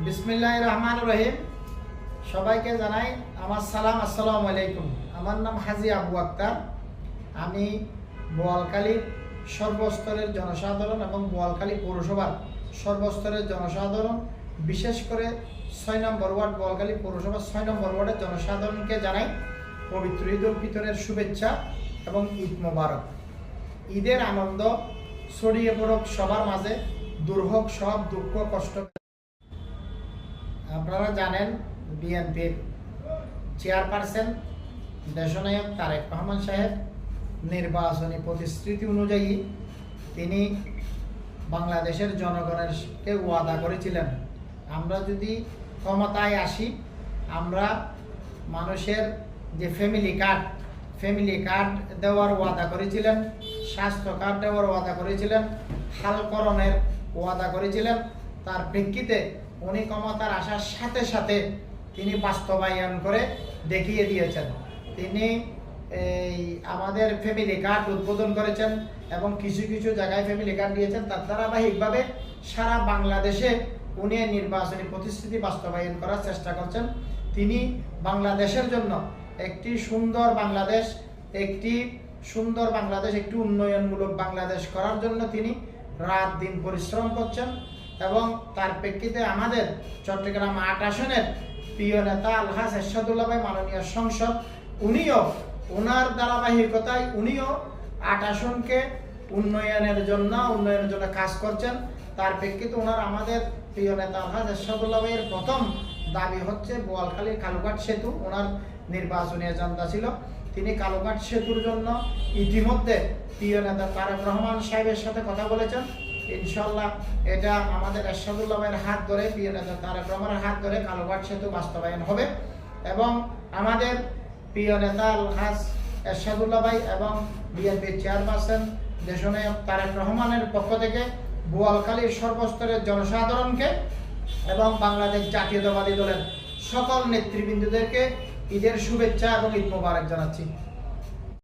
বিসমিল্লাহির রহমানির রহিম। সবাইকে জানাই আমার সালাম, আসসালামু আলাইকুম। আমার নাম হাজী আবু আক্তার। আমি বোয়ালখালীর সর্বস্তরের জনসাধারণ এবং বোয়ালখালী পৌরসভার সর্বস্তরের জনসাধারণ, বিশেষ করে ৬ নম্বর ওয়ার্ড বোয়ালখালী পৌরসভার ৬ নম্বর ওয়ার্ডের জনসাধারণকে জানাই পবিত্র ঈদ উল ফিতরের শুভেচ্ছা এবং ঈদ মোবারক। ঈদের আনন্দ ছড়িয়ে পড়ুক সবার মাঝে, দূর হোক সব দুঃখ কষ্ট। আপনারা জানেন বিএনপির চেয়ারপারসন দেশনায়ক তারেক রহমান সাহেব নির্বাচনী প্রতিশ্রুতি অনুযায়ী তিনি বাংলাদেশের জনগণেরকে ওয়াদা করেছিলেন, আমরা যদি ক্ষমতায় আসি আমরা মানুষের যে ফ্যামিলি কার্ড দেওয়ার ওয়াদা করেছিলেন, স্বাস্থ্য কার্ড দেওয়ার ওয়াদা করেছিলেন, হালকরণের ওয়াদা করেছিলেন। তার প্রেক্ষিতে উনি ক্ষমতার আসার সাথে সাথে তিনি বাস্তবায়ন করে দেখিয়ে দিয়েছেন। তিনি আমাদের ফ্যামিলি কার্ড উদ্বোধন করেছেন এবং কিছু কিছু জায়গায় ফ্যামিলি কার্ড দিয়েছেন। তার ধারাবাহিকভাবে সারা বাংলাদেশে উনি নির্বাচনী প্রতিশ্রুতি বাস্তবায়ন করার চেষ্টা করছেন। তিনি বাংলাদেশের জন্য একটি সুন্দর বাংলাদেশ, একটি উন্নয়নমূলক বাংলাদেশ করার জন্য তিনি রাত দিন পরিশ্রম করছেন। এবং তার প্রেক্ষিতে আমাদের চট্টগ্রাম ৮ আসনের প্রিয় নেতা আলহাজ এরশাদুল্লাহ ভাই মাননীয় সংসদ, উনিও ওনার ধারাবাহিকতায় ৮ আসনকে উন্নয়নের জন্য কাজ করছেন। তার প্রেক্ষিতে ওনার আমাদের প্রিয় নেতা আলহাজ এরশাদুল্লাহ ভাইয়ের প্রথম দাবি হচ্ছে বোয়ালখালীর কালুঘাট সেতু। ওনার নির্বাচনী এজেন্ডা ছিল, তিনি কালুঘাট সেতুর জন্য ইতিমধ্যে প্রিয় নেতা তারেক রহমান সাহেবের সাথে কথা বলেছেন। ইনশাল্লাহ এটা আমাদের এরশাদুল্লাহ ভাইয়ের হাত ধরে, প্রিয় নেতা তারেক রহমানের হাত ধরে কালুঘাট সেতু বাস্তবায়ন হবে। এবং আমাদের প্রিয় নেতা আলহাজ এরশাদুল্লাহ ভাই এবং বিএনপির চেয়ারপারসন দেশনায়ক তারেক রহমানের পক্ষ থেকে বোয়ালখালীর সর্বস্তরের জনসাধারণকে এবং বাংলাদেশ জাতীয়তাবাদী দলের সকল নেতৃবৃন্দদেরকে ঈদের শুভেচ্ছা এবং ঈদ মোবারক জানাচ্ছি।